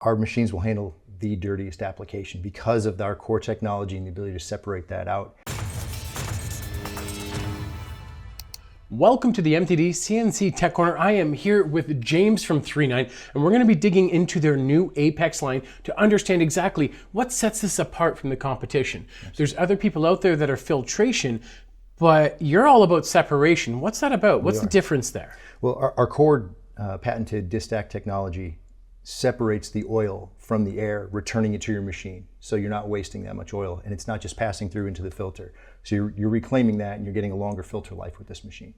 Our machines will handle the dirtiest application because of our core technology and the ability to separate that out. Welcome to the MTD CNC Tech Corner. I am here with James from 3nine, and we're going to be digging into their new Apex line to understand exactly what sets this apart from the competition. There's other people out there that are filtration, but you're all about separation. What's that about? What's the difference there? Well, our core patented Distack technology separates the oil from the air, returning it to your machine. So you're not wasting that much oil, and it's not just passing through into the filter. So you're reclaiming that, and you're getting a longer filter life with this machine.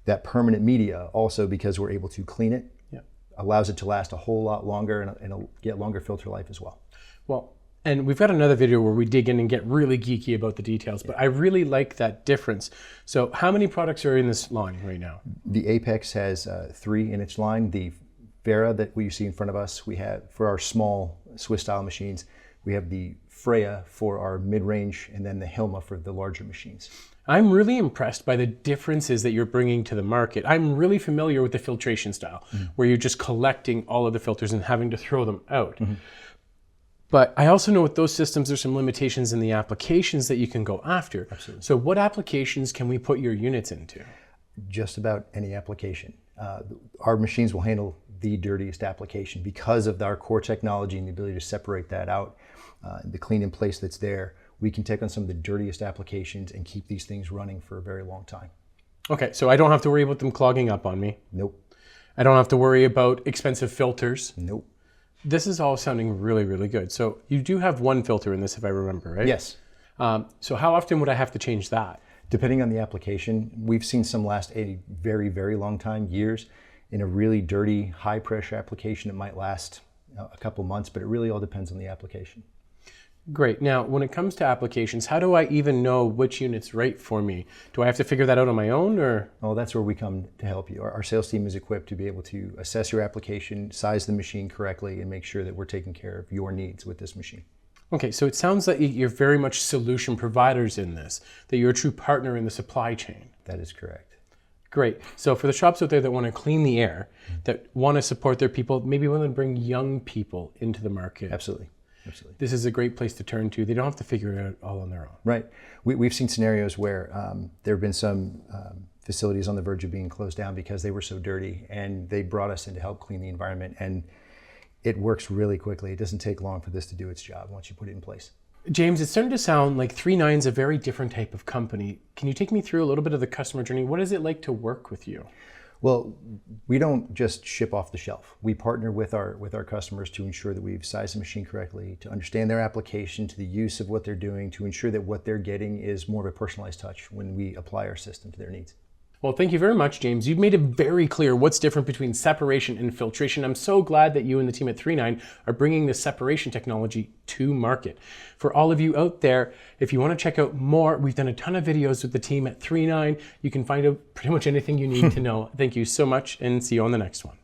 That permanent media also, because we're able to clean it, allows it to last a whole lot longer and get longer filter life as well. Well, and we've got another video where we dig in and get really geeky about the details, but I really like that difference. So how many products are in this line right now? The Apex has 3 in its line. The Vera that we see in front of us, we have for our small Swiss style machines. We have the Freya for our mid-range, and then the Hilma for the larger machines. I'm really impressed by the differences that you're bringing to the market. I'm really familiar with the filtration style, where you're just collecting all of the filters and having to throw them out. But I also know with those systems, there's some limitations in the applications that you can go after. Absolutely. So what applications can we put your units into? Just about any application. Our machines will handle the dirtiest application because of our core technology and the ability to separate that out. The clean in place that's there, we can take on some of the dirtiest applications and keep these things running for a very long time. Okay, so I don't have to worry about them clogging up on me. Nope. I don't have to worry about expensive filters. Nope. This is all sounding really, really good. So you do have one filter in this, if I remember, right? Yes. So how often would I have to change that? Depending on the application, we've seen some last a very, very long time, years. In a really dirty, high pressure application, it might last a couple months, but it really all depends on the application. Great. Now, when it comes to applications, how do I even know which unit's right for me? Do I have to figure that out on my own, or? Oh, that's where we come to help you. Our sales team is equipped to be able to assess your application, size the machine correctly, and make sure that we're taking care of your needs with this machine. Okay, so it sounds like you're very much solution providers in this, that you're a true partner in the supply chain. That is correct. Great. So for the shops out there that want to clean the air, that want to support their people, maybe want to bring young people into the market. Absolutely. Absolutely. This is a great place to turn to. They don't have to figure it out all on their own. Right. We've seen scenarios where there have been some facilities on the verge of being closed down because they were so dirty, and they brought us in to help clean the environment, and it works really quickly. It doesn't take long for this to do its job once you put it in place. James, it's starting to sound like 3nine's a very different type of company. Can you take me through a little bit of the customer journey? What is it like to work with you? Well, we don't just ship off the shelf. We partner with our customers to ensure that we've sized the machine correctly, to understand their application, to the use of what they're doing, to ensure that what they're getting is more of a personalized touch when we apply our system to their needs. Well, thank you very much, James. You've made it very clear what's different between separation and filtration. I'm so glad that you and the team at 3nine are bringing the separation technology to market. For all of you out there, if you want to check out more, we've done a ton of videos with the team at 3nine. You can find out pretty much anything you need to know. Thank you so much, and see you on the next one.